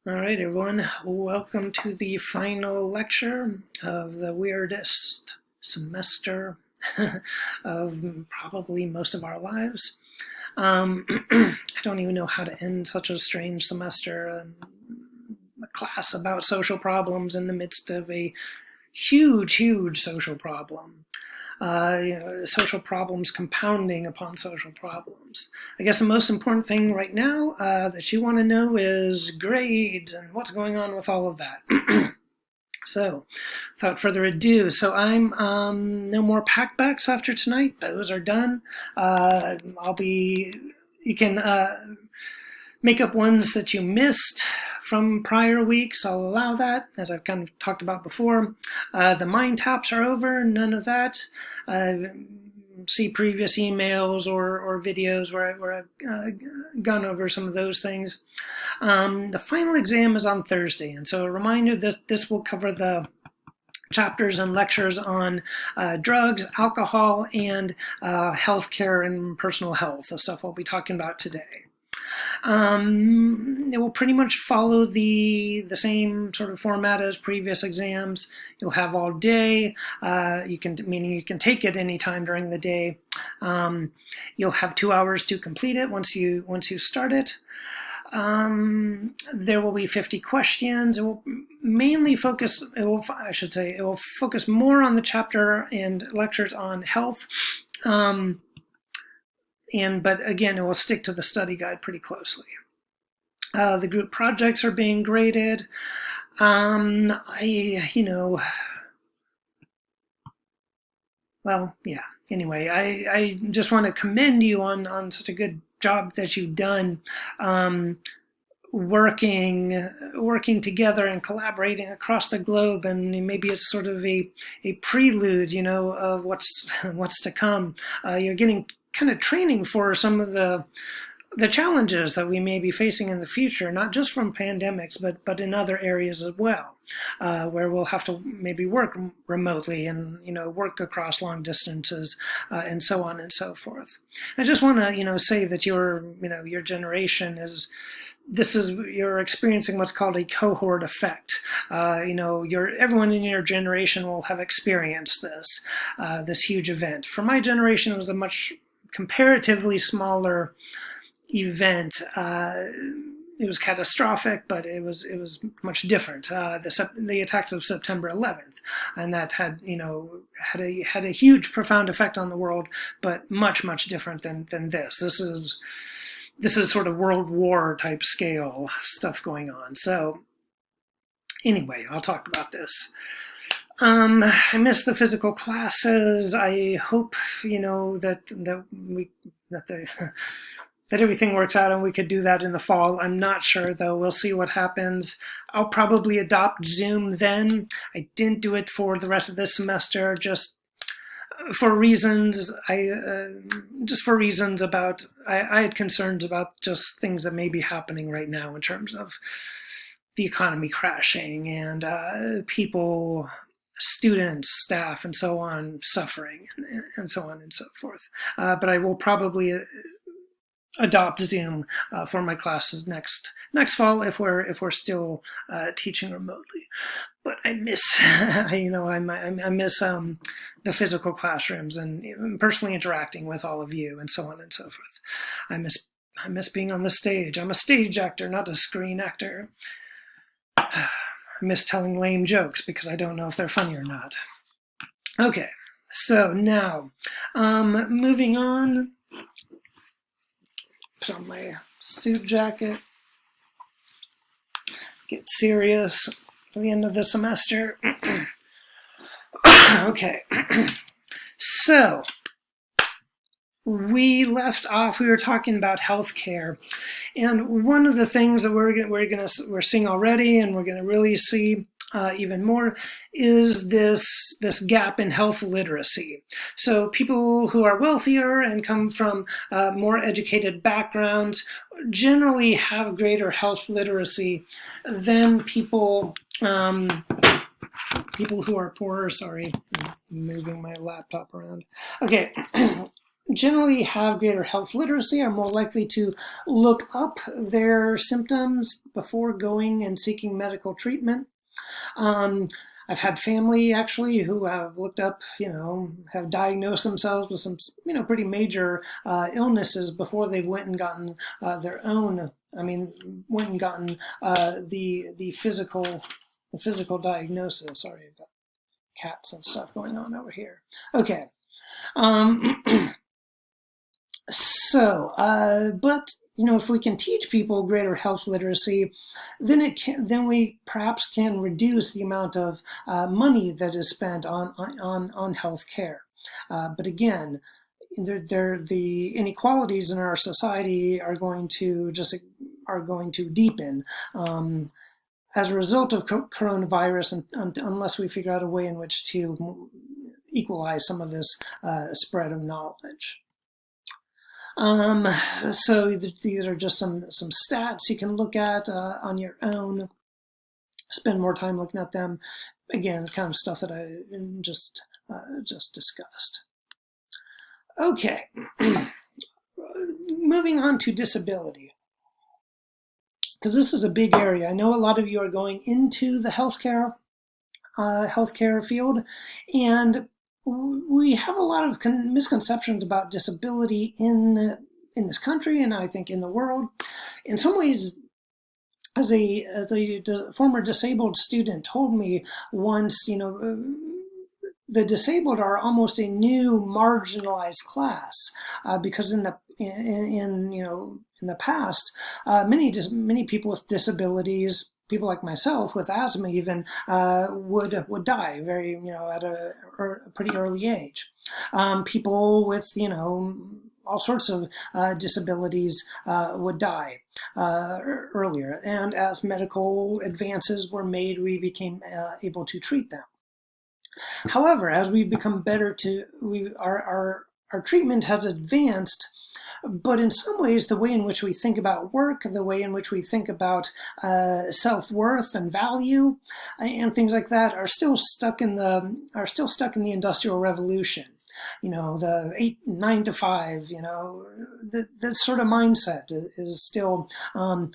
All right, everyone. Welcome to the final lecture of the weirdest semester of probably most of our lives. I don't even know how to end such a strange semester. A class about social problems in the midst of a huge social problem. Social problems compounding upon social problems. I guess the most important thing right now that you want to know is grades and what's going on with all of that. So, without further ado, I'm no more packbacks after tonight. Those are done. You can make up ones that you missed from prior weeks. I'll allow that, as I've kind of talked about before. The mind taps are over, none of that. See previous emails or videos where I've gone over some of those things. The final exam is on Thursday, and so a reminder that this will cover the chapters and lectures on drugs, alcohol, and healthcare and personal health, the stuff I'll be talking about today. It will pretty much follow the same sort of format as previous exams. You'll have all day. Meaning you can take it anytime during the day. You'll have 2 hours to complete it once you start it. There will be 50 questions. It will mainly focus. It will focus more on the chapter and lectures on health. But again, it will stick to the study guide pretty closely. The group projects are being graded. Anyway, I just want to commend you on such a good job that you've done working together and collaborating across the globe, and maybe it's sort of a prelude, of what's to come. You're getting kind of training for some of the challenges that we may be facing in the future, not just from pandemics, but in other areas as well, where we'll have to maybe work remotely and work across long distances and so on and so forth. I just want to say that your generation you're experiencing what's called a cohort effect. Everyone in your generation will have experienced this huge event. For my generation, it was a much comparatively smaller event. It was catastrophic, but it was much different. The attacks of September 11th, and that had a huge, profound effect on the world, but much different than this. This is sort of World War type scale stuff going on. So anyway, I'll talk about this. I miss the physical classes. I hope that everything works out and we could do that in the fall. I'm not sure, though. We'll see what happens. I'll probably adopt Zoom then. I didn't do it for the rest of this semester, just for reasons. I had concerns about just things that may be happening right now in terms of the economy crashing and people, students, staff, and so on suffering, and so on and so forth. But I will probably adopt Zoom for my classes next fall if we're still teaching remotely. But I miss I miss the physical classrooms and personally interacting with all of you and so on and so forth. I miss being on the stage. I'm a stage actor, not a screen actor. I miss telling lame jokes because I don't know if they're funny or not. Okay, so now moving on. Put on my suit jacket. Get serious for the end of the semester. Okay, so we left off. We were talking about healthcare, and one of the things that we're seeing already, and we're going to really see even more, is this gap in health literacy. So people who are wealthier and come from more educated backgrounds generally have greater health literacy than people who are poorer. Sorry, I'm moving my laptop around. Okay. generally have greater health literacy, are more likely to look up their symptoms before going and seeking medical treatment. I've had family actually who have looked up, have diagnosed themselves with some, pretty major illnesses before they've went and gotten their own. Went and gotten the physical diagnosis. Sorry, I've got cats and stuff going on over here. Okay. But if we can teach people greater health literacy, then we perhaps can reduce the amount of money that is spent on health care. But again, the inequalities in our society are going to deepen as a result of coronavirus, unless we figure out a way in which to equalize some of this spread of knowledge. So these are just some stats you can look at on your own. Spend more time looking at them. Again, kind of stuff that I just discussed. Okay, moving on to disability, because this is a big area. I know a lot of you are going into the healthcare field, and we have a lot of misconceptions about disability in this country, and I think in the world. In some ways, as a former disabled student told me once, the disabled are almost a new marginalized class because in the past, many people with disabilities, people like myself with asthma even, would die at a pretty early age. People with all sorts of disabilities would die earlier, and as medical advances were made, we became able to treat them. However, as we've become better, our treatment has advanced. But in some ways, the way in which we think about work, the way in which we think about self-worth and value, and things like that, are still stuck in the Industrial Revolution. The 9 to 5. That sort of mindset is still, I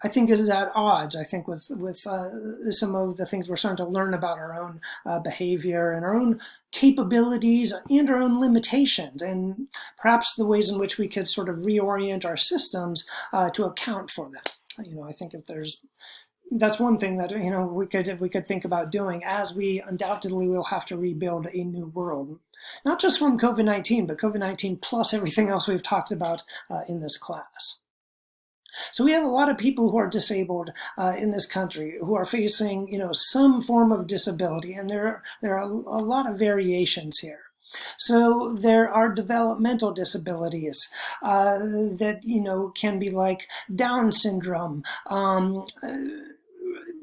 think, is at odds. I think with some of the things we're starting to learn about our own behavior and our own capabilities and our own limitations, and perhaps the ways in which we could sort of reorient our systems to account for them. I think that's one thing that we could think about doing, as we undoubtedly will have to rebuild a new world, not just from COVID-19, but COVID-19 plus everything else we've talked about in this class. So we have a lot of people who are disabled in this country who are facing some form of disability, and there are a lot of variations here. So there are developmental disabilities that can be like Down syndrome,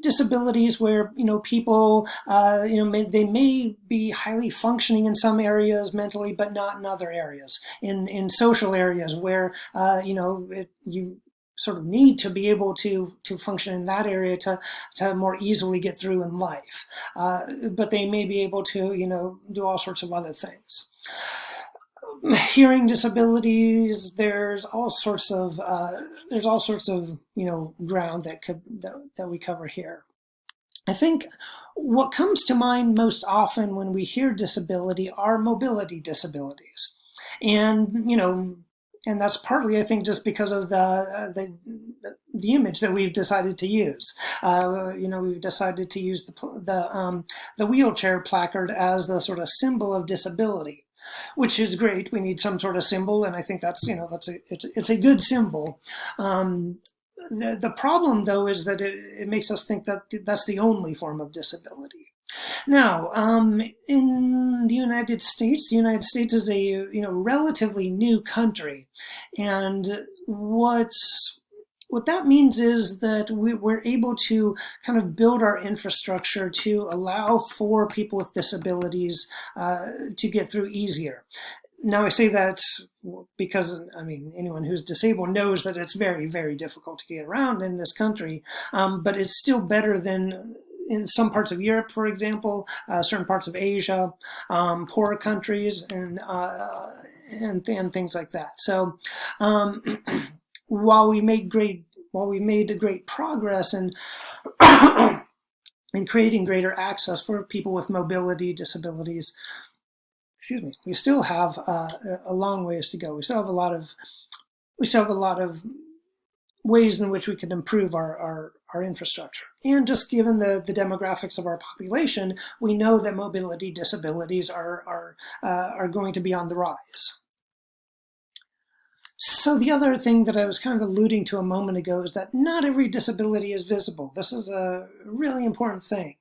disabilities where people they may be highly functioning in some areas mentally, but not in other areas. In social areas where you sort of need to be able to function in that area to more easily get through in life, but they may be able to do all sorts of other things. Hearing disabilities, there's all sorts of ground that we cover here. I think what comes to mind most often when we hear disability are mobility disabilities, and that's partly, I think, just because of the image that we've decided to use. We've decided to use the wheelchair placard as the sort of symbol of disability, which is great. We need some sort of symbol, and I think it's a good symbol. The problem, though, is that it makes us think that that's the only form of disability. Now, in the United States is a relatively new country, and what that means is that we're able to kind of build our infrastructure to allow for people with disabilities to get through easier. Now, I say that because, anyone who's disabled knows that it's very, very difficult to get around in this country, but it's still better than in some parts of Europe, for example, certain parts of Asia, poorer countries, and and things like that. So while we made great progress in in creating greater access for people with mobility disabilities, we still have a long ways to go. We still have a lot of ways in which we can improve our infrastructure. And just given the demographics of our population, we know that mobility disabilities are going to be on the rise. So the other thing that I was kind of alluding to a moment ago is that not every disability is visible. This is a really important thing.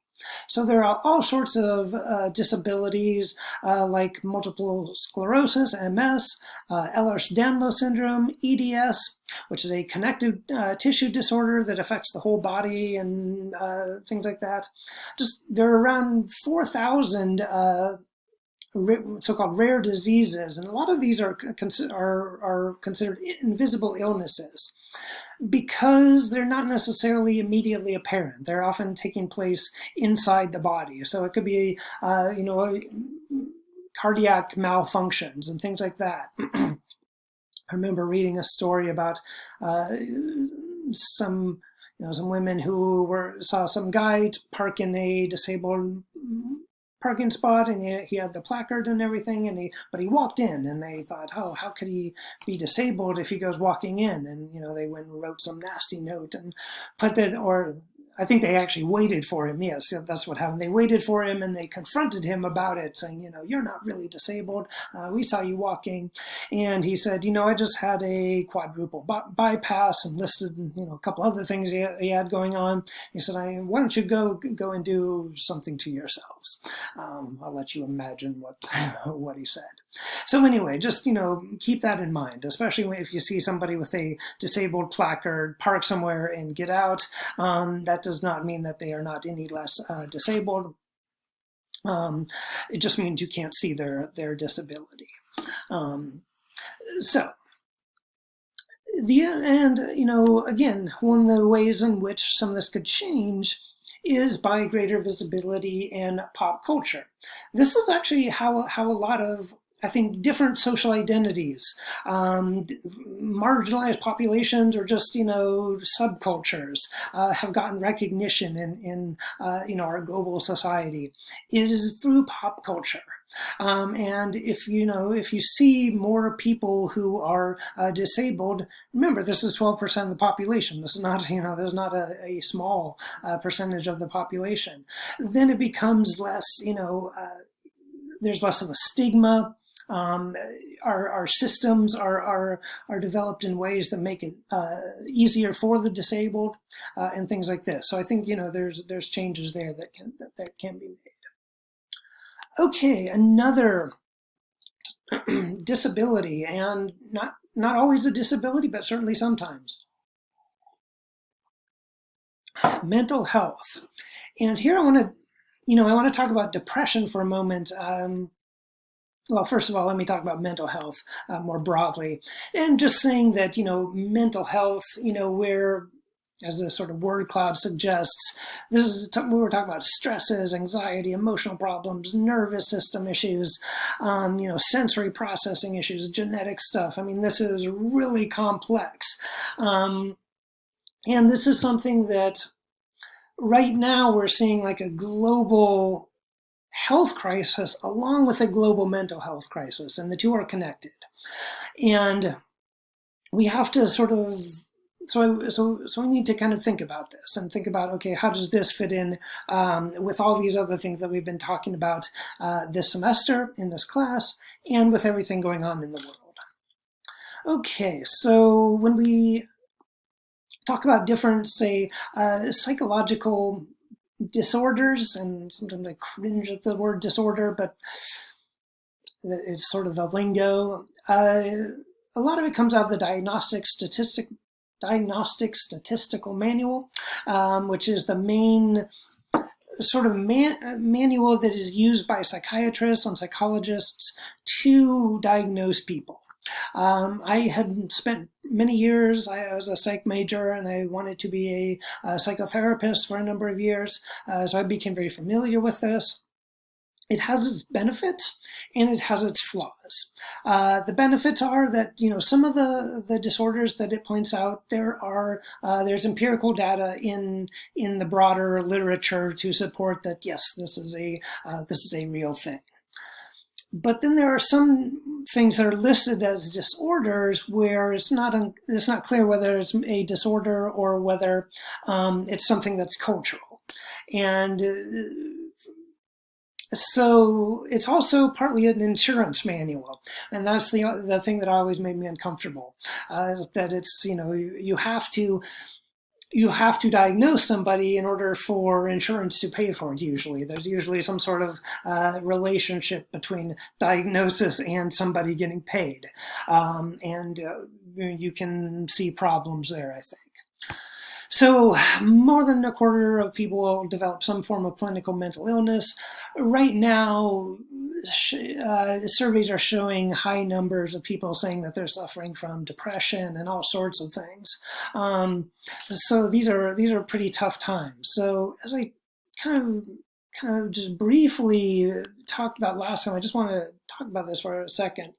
So there are all sorts of disabilities like multiple sclerosis, MS, Ehlers-Danlos syndrome, EDS, which is a connective tissue disorder that affects the whole body and things like that. There are around 4,000 so-called rare diseases, and a lot of these are considered invisible illnesses because they're not necessarily immediately apparent. They're often taking place inside the body. So it could be, cardiac malfunctions and things like that. I remember reading a story about some women who saw some guy park in a disabled parking spot, and he had the placard and everything, but he walked in, and they thought, oh, how could he be disabled if he goes walking in? And they went and wrote some nasty note and put that, or I think they actually waited for him. Yes, that's what happened. They waited for him and they confronted him about it, saying, you're not really disabled. We saw you walking. And he said, I just had a quadruple bypass, and listed, a couple other things he had going on. He said, why don't you go and do something to yourselves? I'll let you imagine what he said. So anyway, just, keep that in mind, especially if you see somebody with a disabled placard park somewhere and get out. That does not mean that they are not any less disabled. It just means you can't see their disability. Again, one of the ways in which some of this could change is by greater visibility in pop culture. This is actually how a lot of, I think, different social identities, marginalized populations, or just subcultures have gotten recognition in our global society, is through pop culture. And if you see more people who are disabled, remember, this is 12% of the population. This is not there's not a small percentage of the population. Then it becomes less there's less of a stigma. Our systems are developed in ways that make it easier for the disabled and things like this. So I think there's changes there that can be made. Okay, another disability, and not always a disability, but certainly sometimes. Mental health, and here I want to talk about depression for a moment. Well, first of all, let me talk about mental health more broadly, and just saying that mental health, where, as the sort of word cloud suggests, we were talking about stresses, anxiety, emotional problems, nervous system issues, sensory processing issues, genetic stuff. I mean, this is really complex, and this is something that right now we're seeing like a global health crisis along with a global mental health crisis, and the two are connected. And we have to sort of, so we need to kind of think about this and think about, okay, how does this fit in with all these other things that we've been talking about this semester in this class, and with everything going on in the world. Okay, so when we talk about different, say, psychological disorders, and sometimes I cringe at the word disorder, but it's sort of the lingo. A lot of it comes out of the Diagnostic Statistical Manual, which is the main sort of manual that is used by psychiatrists and psychologists to diagnose people. I had spent many years, I was a psych major, and I wanted to be a psychotherapist for a number of years, so I became very familiar with this. it has its benefits and it has its flaws. The benefits are that some of the disorders that it points out, there's empirical data in the broader literature to support that, yes, this is a real thing. But then there are some things that are listed as disorders where it's not clear whether it's a disorder or whether it's something that's cultural. And so it's also partly an insurance manual, and that's the thing that always made me uncomfortable. Is that it's you have to diagnose somebody in order for insurance to pay for it. There's usually some sort of relationship between diagnosis and somebody getting paid, and you can see problems there, I think. So more than a quarter of people will develop some form of clinical mental illness. Right now, surveys are showing high numbers of people saying that they're suffering from depression and all sorts of things. So these are pretty tough times. So as I kind of just briefly talked about last time, I just want to talk about this for a second.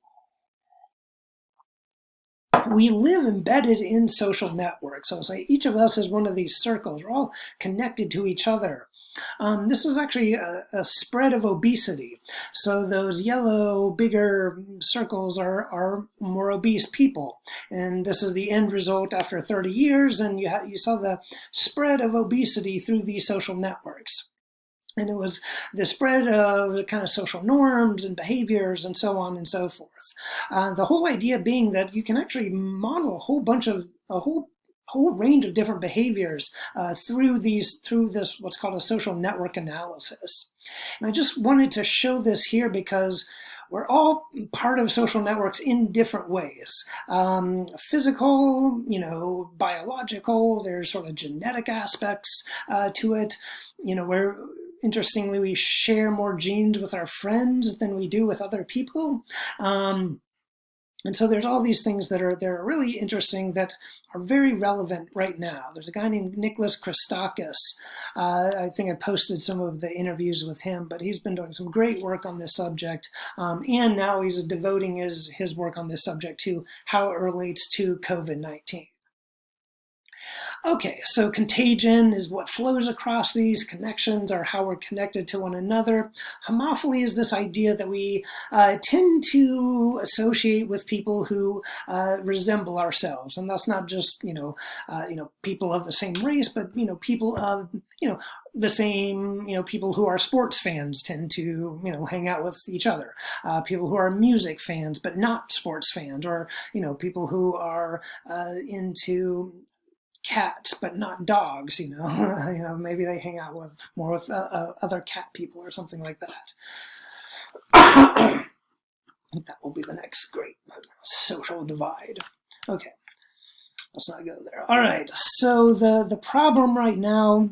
We live embedded in social networks. So say each of us is one of these circles. We're all connected to each other. This is actually a spread of obesity. So those yellow, bigger circles are more obese people. And this is the end result after 30 years. And you saw the spread of obesity through these social networks. And it was the spread of kind of social norms and behaviors and so on and so forth. The whole idea being that you can actually model a whole range of different behaviors through this what's called a social network analysis. And I just wanted to show this here because we're all part of social networks in different ways. Physical, biological, there's sort of genetic aspects to it. Interestingly, we share more genes with our friends than we do with other people. And so there's all these things that are really interesting that are very relevant right now. There's a guy named Nicholas Christakis. I think I posted some of the interviews with him, but he's been doing some great work on this subject. And now he's devoting his work on this subject to how it relates to COVID-19. Okay, so contagion is what flows across these. Connections are how we're connected to one another. Homophily is this idea that we tend to associate with people who resemble ourselves, and that's not just people of the same race, but people of the same people who are sports fans tend to hang out with each other. People who are music fans but not sports fans, or people who are into cats but not dogs. Maybe they hang out more with other cat people or something like that. That will be the next great social divide. Okay, let's not go there. All right, so the problem right now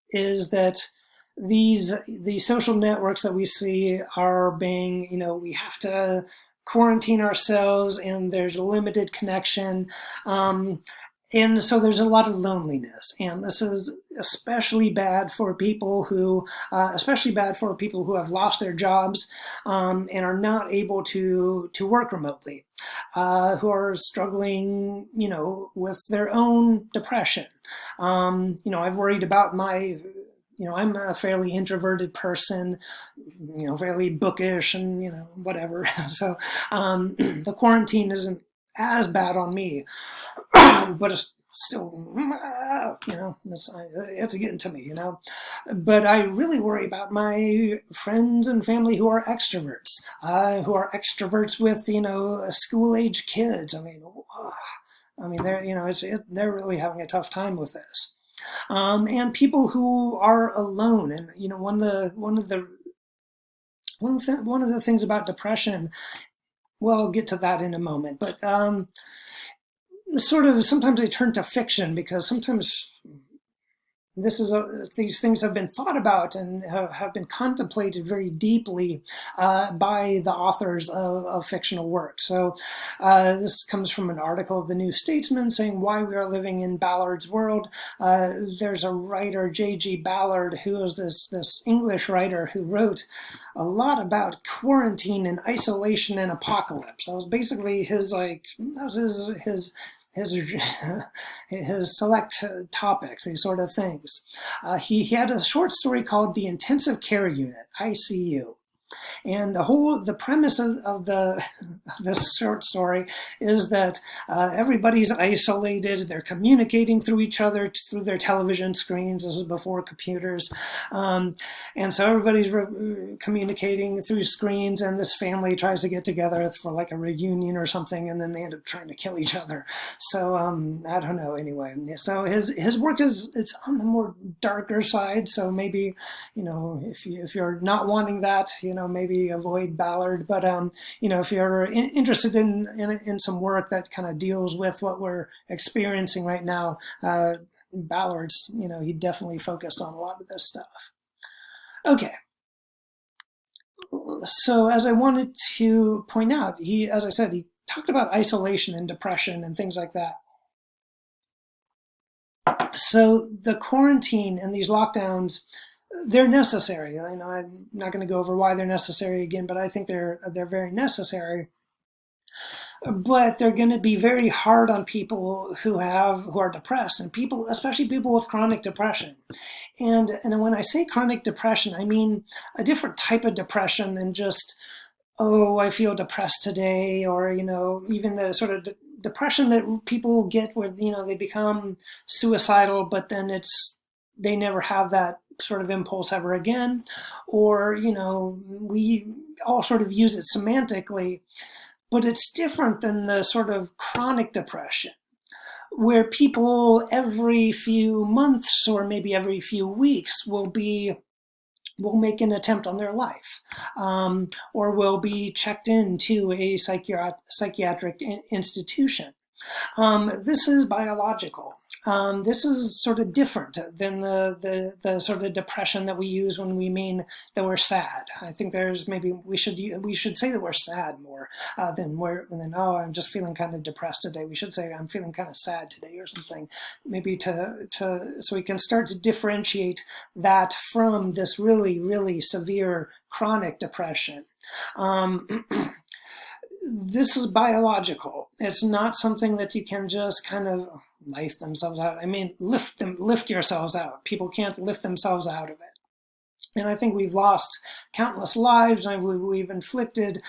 is that these social networks that we see are being, we have to quarantine ourselves, and there's a limited connection. And so there's a lot of loneliness, and this is especially bad for people who have lost their jobs and are not able to work remotely, who are struggling, with their own depression. I've worried about I'm a fairly introverted person, fairly bookish and, whatever. So the quarantine isn't as bad on me, but it's still, it's getting to me, But I really worry about my friends and family who are extroverts, with, school-age kids. They're really having a tough time with this. And people who are alone, and one of the things about depression, well, I'll get to that in a moment, but sort of sometimes I turn to fiction because sometimes these things have been thought about and have been contemplated very deeply by the authors of fictional work. So this comes from an article of the New Statesman saying why we are living in Ballard's world. There's a writer, J.G. Ballard, who is this English writer who wrote a lot about quarantine and isolation and apocalypse. That was basically his select topics, these sort of things. He had a short story called The Intensive Care Unit, ICU. And the premise of this short story is that everybody's isolated. They're communicating through each other through their television screens. This is before computers, and so everybody's communicating through screens. And this family tries to get together for like a reunion or something, and then they end up trying to kill each other. So I don't know. Anyway, so his work it's on the more darker side. So maybe if you're not wanting that, maybe avoid Ballard. But if you're interested in some work that kind of deals with what we're experiencing right now, Ballard's, he definitely focused on a lot of this stuff. Okay. So as I wanted to point out, as I said, he talked about isolation and depression and things like that. So the quarantine and these lockdowns, they're necessary. I'm not going to go over why they're necessary again, but I think they're very necessary. But they're going to be very hard on people who are depressed, and especially people with chronic depression. And when I say chronic depression, I mean a different type of depression than just, oh, I feel depressed today, or even the sort of depression that people get where they become suicidal, but then they never have that sort of impulse ever again, or we all sort of use it semantically, but it's different than the sort of chronic depression where people every few months or maybe every few weeks will make an attempt on their life, or will be checked into a psychiatric institution. This is biological. This is sort of different than the sort of depression that we use when we mean that we're sad. I think we should say that we're sad more than oh, I'm just feeling kind of depressed today. We should say I'm feeling kind of sad today or something, maybe so we can start to differentiate that from this really, really severe chronic depression. This is biological. It's not something that you can just kind of lift themselves out. I mean, lift yourselves out. People can't lift themselves out of it. And I think we've lost countless lives, and we've inflicted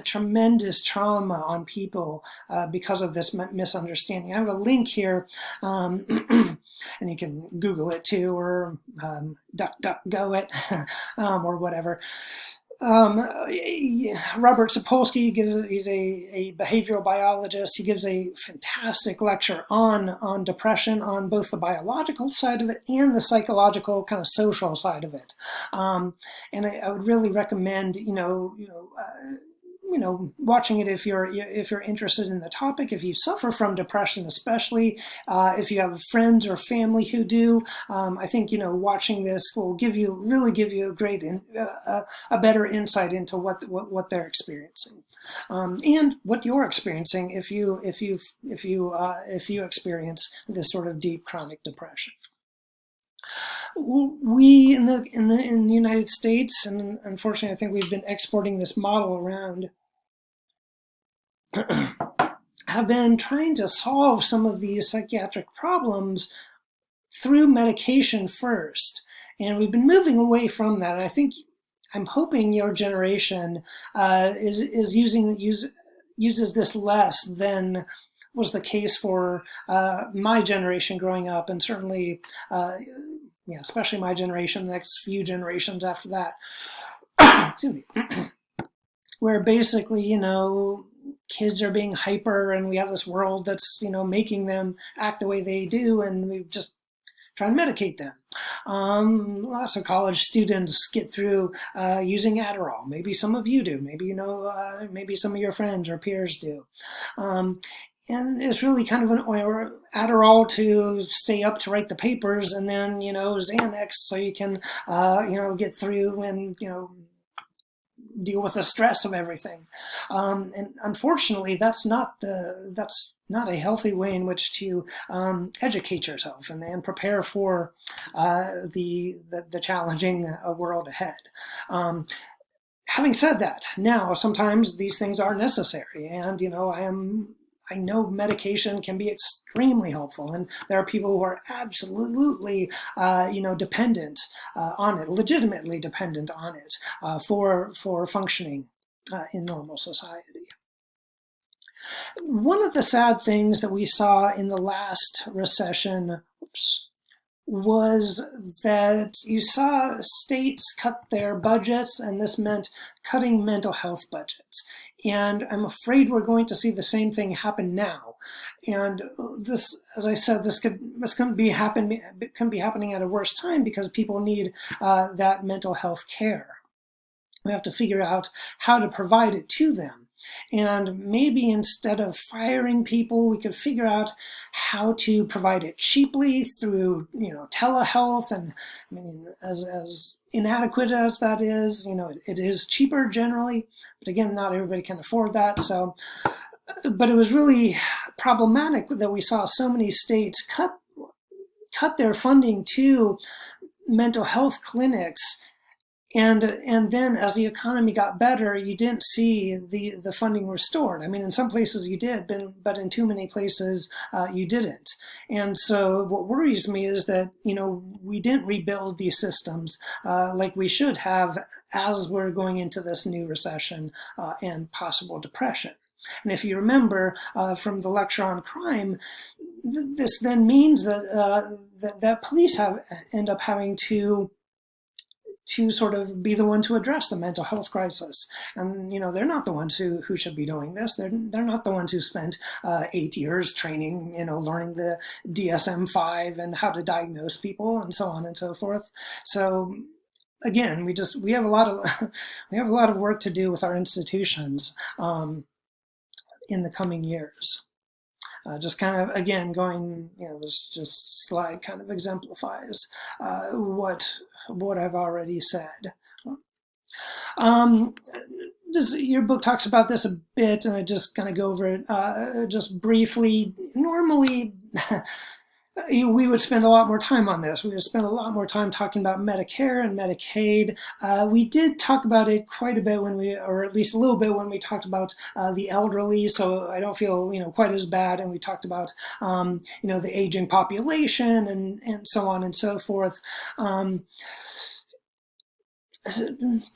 tremendous trauma on people because of this misunderstanding. I have a link here, and you can Google it too, or DuckDuckGo it, or whatever. Robert Sapolsky he's a behavioral biologist. He gives a fantastic lecture on depression, on both the biological side of it and the psychological kind of social side of it. And I would really recommend watching it if you're interested in the topic. If you suffer from depression, especially if you have friends or family who do, I think watching this will give you a great a better insight into what they're experiencing, and what you're experiencing if you experience this sort of deep chronic depression. We in the United States, and unfortunately I think we've been exporting this model around, have been trying to solve some of these psychiatric problems through medication first. And we've been moving away from that. And I'm hoping your generation uses this less than was the case for my generation growing up, and certainly, especially my generation, the next few generations after that. Excuse me. Where basically, kids are being hyper, and we have this world that's making them act the way they do, and we just try and medicate them. Lots of college students get through using Adderall. Maybe some of you do. Maybe maybe some of your friends or peers do. and it's really kind of an or Adderall to stay up to write the papers, and then Xanax so you can get through and deal with the stress of everything. And unfortunately, that's not a healthy way in which to educate yourself and prepare for the challenging world ahead. Having said that, now sometimes these things are necessary, and I know medication can be extremely helpful, and there are people who are absolutely, dependent on it, legitimately dependent on it for functioning in normal society. One of the sad things that we saw in the last recession, was that you saw states cut their budgets, and this meant cutting mental health budgets. And I'm afraid we're going to see the same thing happen now. And this, as I said, this can be happening at a worse time because people need that mental health care. We have to figure out how to provide it to them. And maybe instead of firing people, we could figure out how to provide it cheaply through, telehealth. And I mean, as inadequate as that is, it is cheaper generally. But again, not everybody can afford that. So, but it was really problematic that we saw so many states cut their funding to mental health clinics. And then as the economy got better, you didn't see the funding restored. I mean, in some places you did, but in too many places you didn't. And so what worries me is that, we didn't rebuild these systems like we should have as we're going into this new recession and possible depression. And if you remember from the lecture on crime, this then means that police end up having to sort of be the one to address the mental health crisis. And, they're not the ones who should be doing this. They're not the ones who spent 8 years training, learning the DSM-5 and how to diagnose people and so on and so forth. So again, we have a lot of work to do with our institutions in the coming years. Just kind of, again, going, this just slide kind of exemplifies what I've already said. Your book talks about this a bit, and I just kind of go over it just briefly. Normally, we would spend a lot more time on this. We would spend a lot more time talking about Medicare and Medicaid. We did talk about it quite a bit or at least a little bit when we talked about the elderly, so I don't feel, quite as bad. And we talked about, the aging population and so on and so forth. But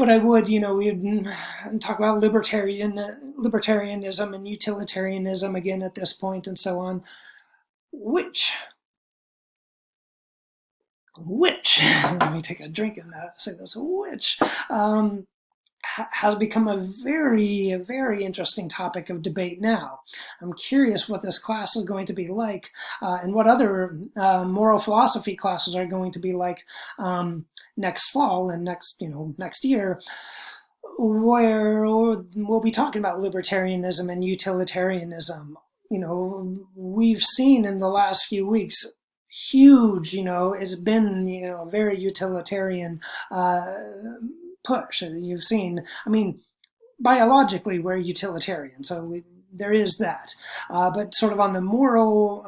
I would, we'd talk about libertarianism and utilitarianism again at this point and so on, which let me take a drink and say this, which has become a very, very interesting topic of debate now. I'm curious what this class is going to be like and what other moral philosophy classes are going to be like next fall and next year, where we'll be talking about libertarianism and utilitarianism. We've seen in the last few weeks huge, it's been, a very utilitarian push. You've seen, I mean, biologically we're utilitarian, so there is that. But sort of on the moral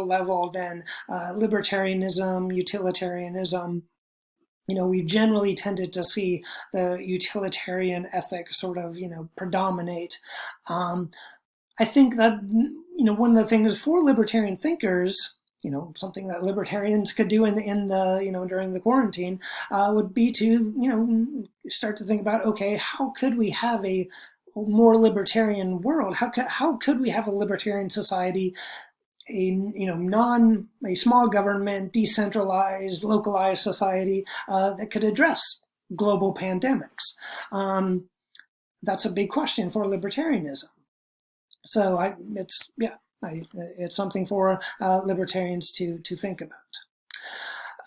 level, then libertarianism, utilitarianism, we generally tended to see the utilitarian ethic sort of, predominate. I think that, one of the things for libertarian thinkers, something that libertarians could do in the during the quarantine would be to, start to think about, okay, how could we have a more libertarian world? How could we have a libertarian society, a small government, decentralized, localized society that could address global pandemics? That's a big question for libertarianism. So it's something for libertarians to think about.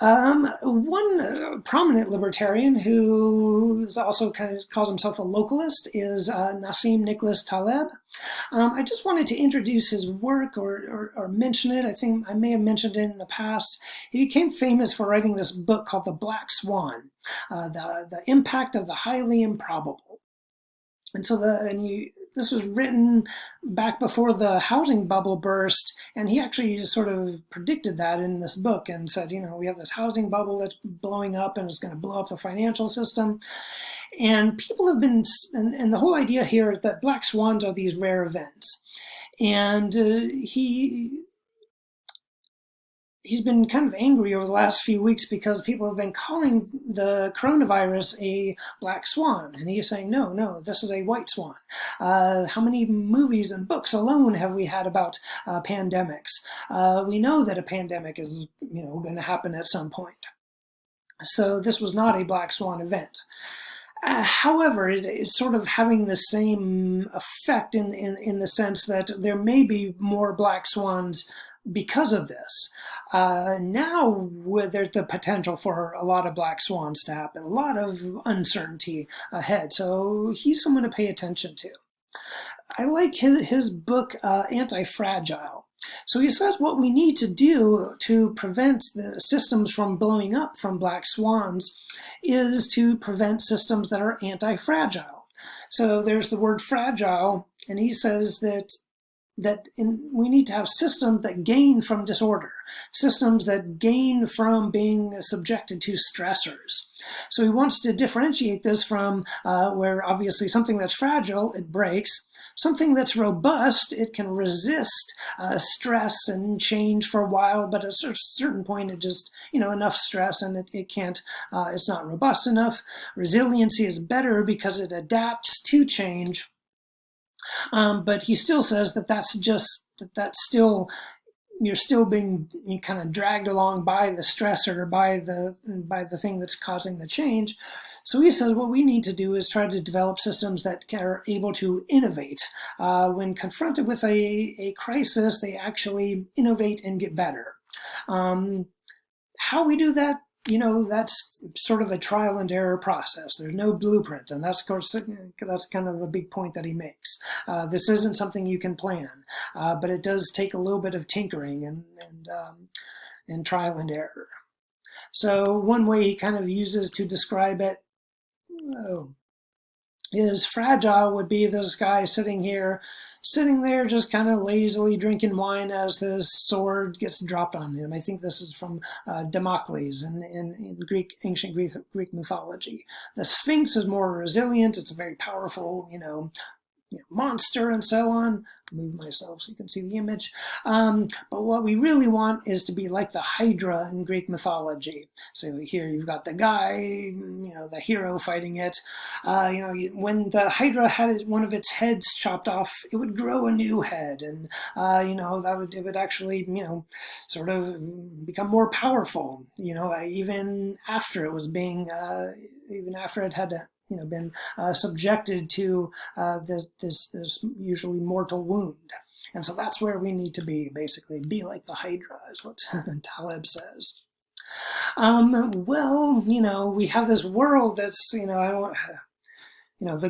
One prominent libertarian who is also kind of calls himself a localist is Nassim Nicholas Taleb. I just wanted to introduce his work or mention it. I think I may have mentioned it in the past. He became famous for writing this book called The Black Swan, the Impact of the Highly Improbable. And so this was written back before the housing bubble burst, and he actually sort of predicted that in this book and said, we have this housing bubble that's blowing up and it's going to blow up the financial system. And people have been, and the whole idea here is that black swans are these rare events. And he's been kind of angry over the last few weeks because people have been calling the coronavirus a black swan. And he's saying, no, this is a white swan. How many movies and books alone have we had about pandemics? We know that a pandemic is, going to happen at some point. So this was not a black swan event. However, it's sort of having the same effect in the sense that there may be more black swans because of this. Now there's the potential for a lot of black swans to happen, a lot of uncertainty ahead. So he's someone to pay attention to. I like his book, Anti-Fragile. So he says what we need to do to prevent the systems from blowing up from black swans is to prevent systems that are anti-fragile. So there's the word fragile, and he says that we need to have systems that gain from disorder, systems that gain from being subjected to stressors. So he wants to differentiate this from where obviously something that's fragile, it breaks. Something that's robust, it can resist stress and change for a while, but at a certain point it just, enough stress and it can't, it's not robust enough. Resiliency is better because it adapts to change. But he still says that's still, you're still being kind of dragged along by the stressor, by the thing that's causing the change. So he says what we need to do is try to develop systems that are able to innovate. When confronted with a crisis, they actually innovate and get better. How we do that, that's sort of a trial and error process. There's no blueprint, and that's kind of a big point that he makes. This isn't something you can plan, but it does take a little bit of tinkering and trial and error. So one way he kind of uses to describe it is fragile would be this guy sitting there just kind of lazily drinking wine as the sword gets dropped on him. I think this is from Damocles in ancient Greek mythology. The Sphinx is more resilient. It's a very powerful, monster and so on. I'll move myself so you can see the image. But what we really want is to be like the Hydra in Greek mythology. So here you've got the guy, the hero fighting it. When the Hydra had one of its heads chopped off, it would grow a new head, and it would actually sort of become more powerful. Even after it was being even after it had been subjected to this usually mortal wound. And so that's where we need to be, basically. Be like the Hydra, is what Taleb says. We have this world that's, the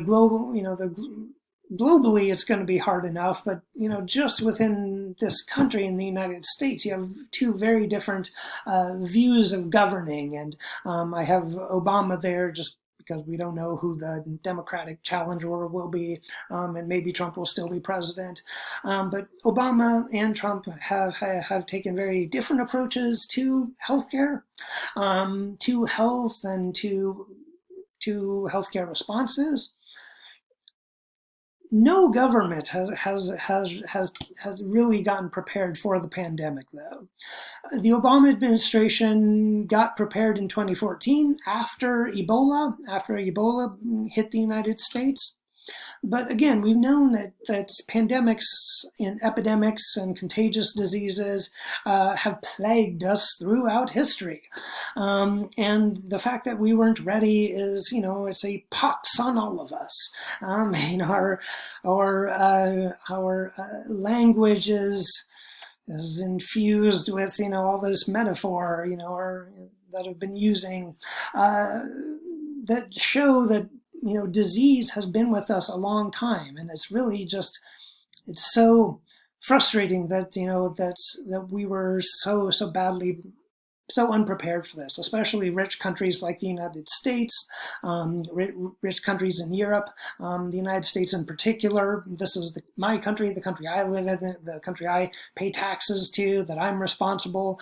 global, globally it's going to be hard enough, but just within this country, in the United States, you have two very different views of governing, and I have Obama there just because we don't know who the Democratic challenger will be, and maybe Trump will still be president. But Obama and Trump have taken very different approaches to healthcare, to health, and to healthcare responses. No government has really gotten prepared for the pandemic, though. The Obama administration got prepared in 2014 after Ebola hit the United States. But again, we've known that pandemics and epidemics and contagious diseases have plagued us throughout history. And the fact that we weren't ready is, it's a pox on all of us. Our language is is infused with, all this metaphor, or that I've been using, that show that, disease has been with us a long time, and it's really just, it's so frustrating that, that we were so badly, so unprepared for this, especially rich countries like the United States, rich countries in Europe, the United States in particular. This is my country, the country I live in, the country I pay taxes to, that I'm responsible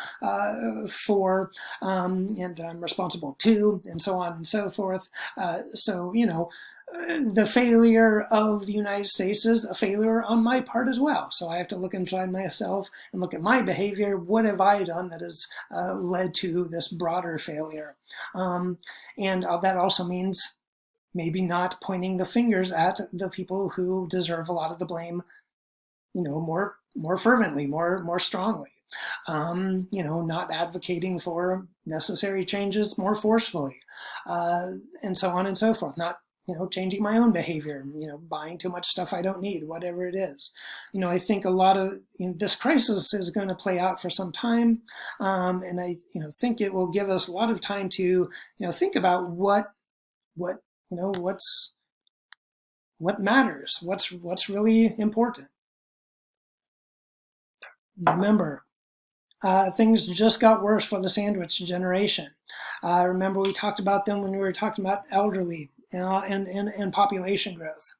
for, and I'm responsible to, and so on and so forth. The failure of the United States is a failure on my part as well. So I have to look inside myself and look at my behavior. What have I done that has led to this broader failure? And that also means maybe not pointing the fingers at the people who deserve a lot of the blame, more fervently, more strongly. Not advocating for necessary changes more forcefully, and so on and so forth. Not changing my own behavior, buying too much stuff I don't need, whatever it is. I think a lot of this crisis is going to play out for some time, and I think it will give us a lot of time to think about what matters, what's really important. Remember, things just got worse for the sandwich generation. Remember, we talked about them when we were talking about elderly and population growth.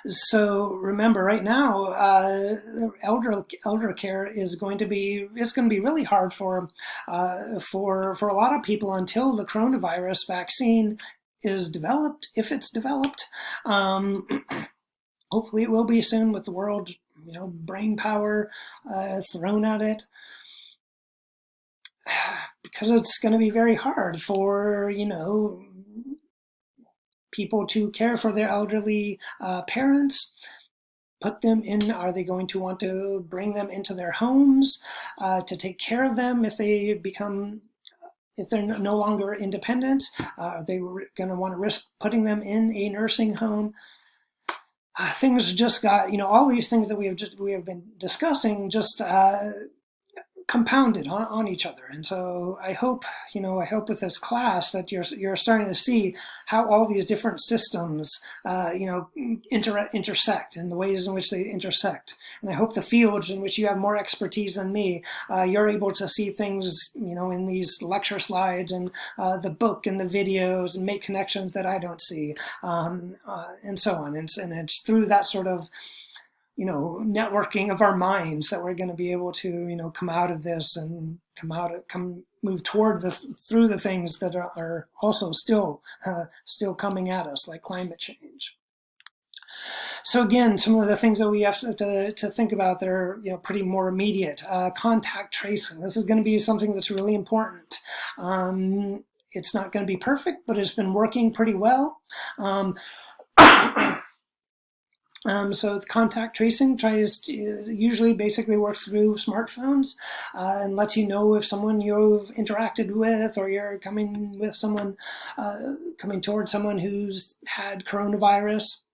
So remember, right now, elder care is going to be really hard for a lot of people until the coronavirus vaccine is developed, if it's developed. Hopefully, it will be soon, with the world brain power thrown at it. Because it's going to be very hard for people to care for their elderly parents. Put them in, are they going to want to bring them into their homes to take care of them if they're no longer independent? Are they going to want to risk putting them in a nursing home? Things just got, all these things that we have been discussing just compounded on each other. And so I hope with this class that you're starting to see how all these different systems intersect, and the ways in which they intersect. And I hope the fields in which you have more expertise than me, you're able to see things in these lecture slides and the book and the videos, and make connections that I don't see, and so on. And it's through that sort of networking of our minds that we're going to be able to, come out of this and move through the things that are also still coming at us, like climate change. So again, some of the things that we have to think about that are pretty more immediate. Contact tracing. This is going to be something that's really important. It's not going to be perfect, but it's been working pretty well. So contact tracing usually basically works through smartphones, and lets you know if someone you've interacted with, or you're coming towards someone who's had coronavirus.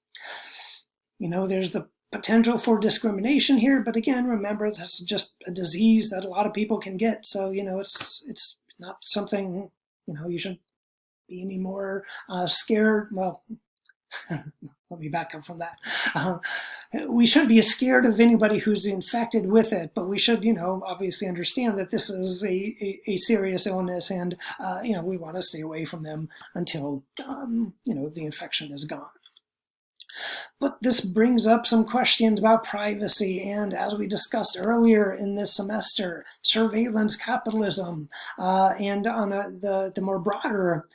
There's the potential for discrimination here, but again, remember, this is just a disease that a lot of people can get. So it's not something you should be any more scared. Well. Let me back up from that. We shouldn't be scared of anybody who's infected with it, but we should, obviously understand that this is a serious illness, and, we want to stay away from them until, the infection is gone. But this brings up some questions about privacy, and as we discussed earlier in this semester, surveillance capitalism, and on the more broader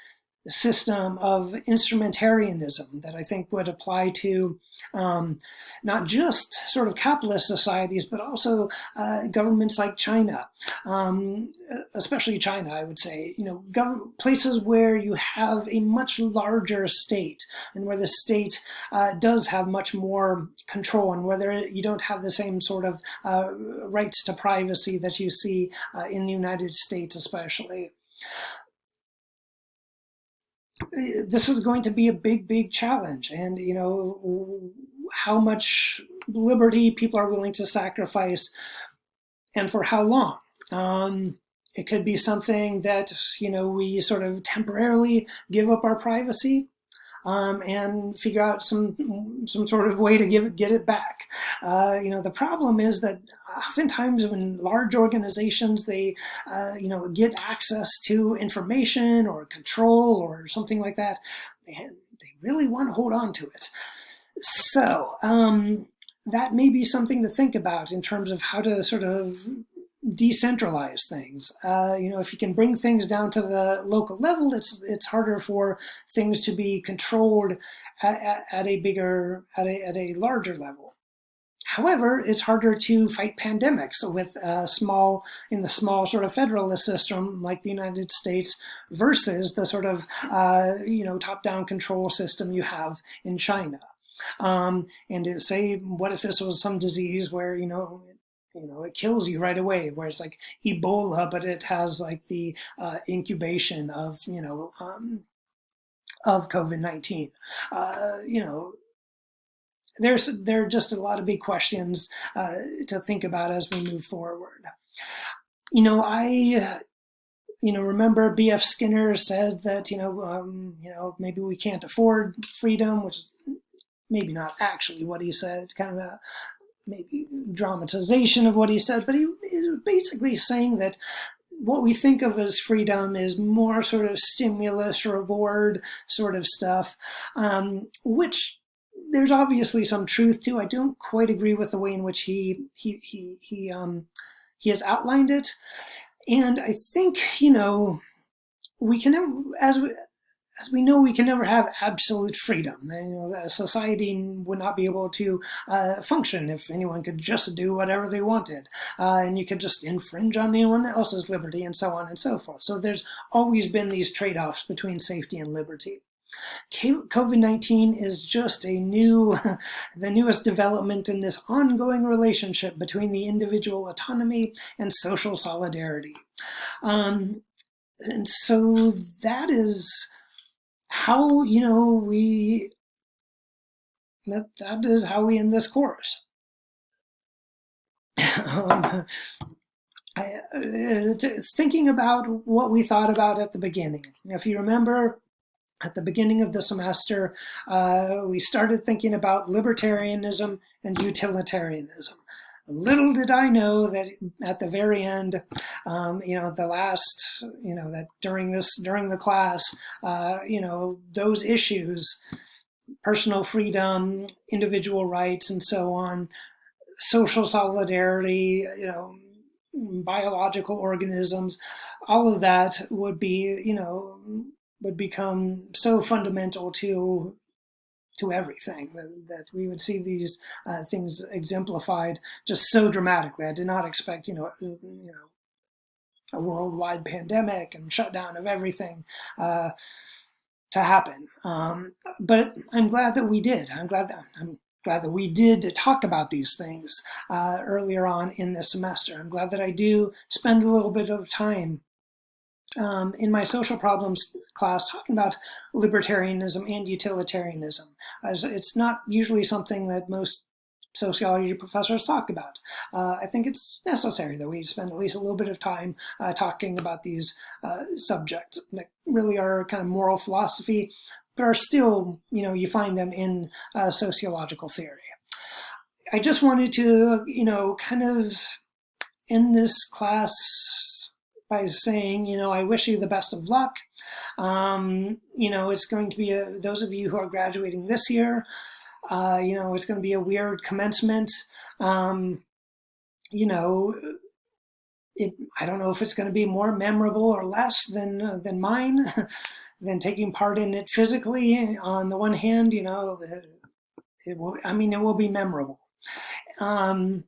system of instrumentarianism that I think would apply to not just sort of capitalist societies, but also governments like China, especially China, I would say, places where you have a much larger state, and where the state does have much more control, and where you don't have the same sort of rights to privacy that you see in the United States, especially. This is going to be a big challenge, and how much liberty people are willing to sacrifice and for how long. It could be something that, we sort of temporarily give up our privacy, and figure out some sort of way to get it back. The problem is that oftentimes when large organizations, they get access to information or control or something like that, they really want to hold on to it. So that may be something to think about in terms of how to sort of decentralize things. If you can bring things down to the local level, it's harder for things to be controlled at a larger level. However, it's harder to fight pandemics with in the small sort of federalist system like the United States versus the sort of top-down control system you have in China. And say, what if this was some disease where it kills you right away, where it's like Ebola, but it has like the incubation of COVID-19. There are just a lot of big questions to think about as we move forward. I remember B.F. Skinner said that maybe we can't afford freedom, which is maybe not actually what he said, kind of a maybe dramatization of what he said, but he was basically saying that what we think of as freedom is more sort of stimulus, reward sort of stuff, which there's obviously some truth to. I don't quite agree with the way in which he has outlined it, and I think we can, as we know, we can never have absolute freedom. A society would not be able to function if anyone could just do whatever they wanted, and you could just infringe on anyone else's liberty, and so on and so forth. So there's always been these trade-offs between safety and liberty. COVID-19 is just the newest development in this ongoing relationship between the individual autonomy and social solidarity. And so that is how that is how we end this course. Thinking about what we thought about at the beginning. If you remember, at the beginning of the semester, we started thinking about libertarianism and utilitarianism. Little did I know that at the very end, that during the class, those issues, personal freedom, individual rights, and so on, social solidarity, biological organisms, all of that would become so fundamental to everything that we would see these things exemplified just so dramatically. I did not expect, a worldwide pandemic and shutdown of everything to happen. But I'm glad that we did. I'm glad that we did talk about these things earlier on in this semester. I'm glad that I do spend a little bit of time in my social problems class talking about libertarianism and utilitarianism. As it's not usually something that most sociology professors talk about. I think it's necessary that we spend at least a little bit of time talking about these subjects that really are kind of moral philosophy, but are still, you find them in sociological theory. I just wanted to, kind of end this class by saying, I wish you the best of luck. It's going to be those of you who are graduating this year, it's going to be a weird commencement. I don't know if it's going to be more memorable or less than mine, than taking part in it physically. On the one hand, it will be memorable. I'm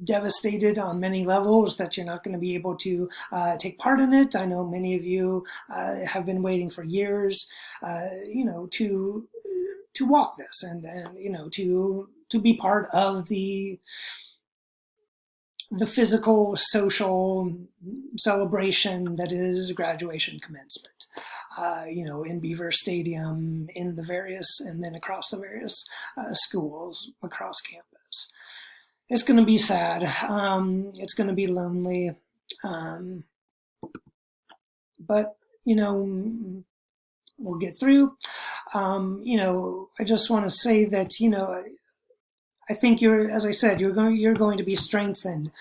devastated on many levels that you're not going to be able to take part in it. I know many of you have been waiting for years, to walk this and to be part of the physical, social celebration that is graduation commencement. In Beaver Stadium, and then across the various schools across campus. it's going to be sad. It's going to be lonely. Um, but, we'll get through. I just want to say that, I think as I said, you're going to be strengthened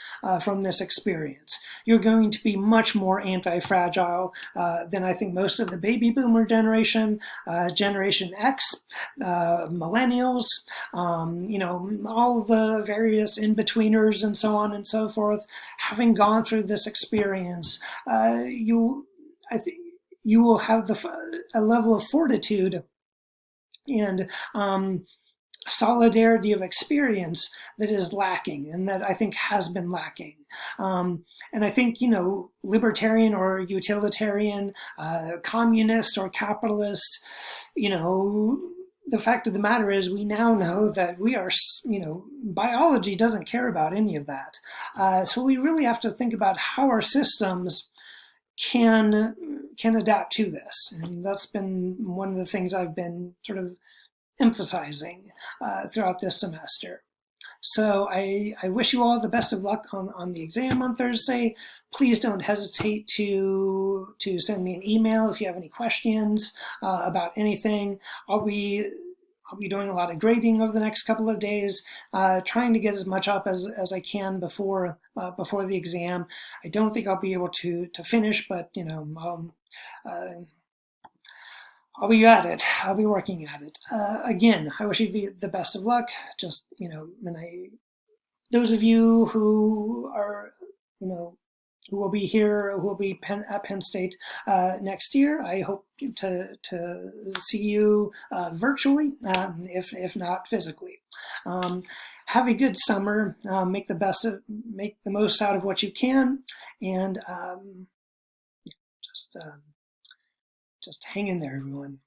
from this experience. You're going to be much more anti-fragile than I think most of the baby boomer generation, Generation X, millennials, all the various in-betweeners and so on and so forth. Having gone through this experience, I think you will have a level of fortitude and solidarity of experience that is lacking and that I think has been lacking. And I think, libertarian or utilitarian, communist or capitalist, the fact of the matter is we now know that we are, biology doesn't care about any of that. So we really have to think about how our systems can adapt to this. And that's been one of the things I've been sort of emphasizing throughout this semester. So I wish you all the best of luck on the exam on Thursday. Please don't hesitate to send me an email if you have any questions about anything. I'll be doing a lot of grading over the next couple of days, trying to get as much up as I can before the exam. I don't think I'll be able to finish, but I'll be at it. I'll be working at it. Again, I wish you the best of luck. Just, those of you who are, who will be here, who will be at Penn State next year, I hope to see you virtually, if not physically. Have a good summer. Make the most out of what you can, and just hang in there, everyone.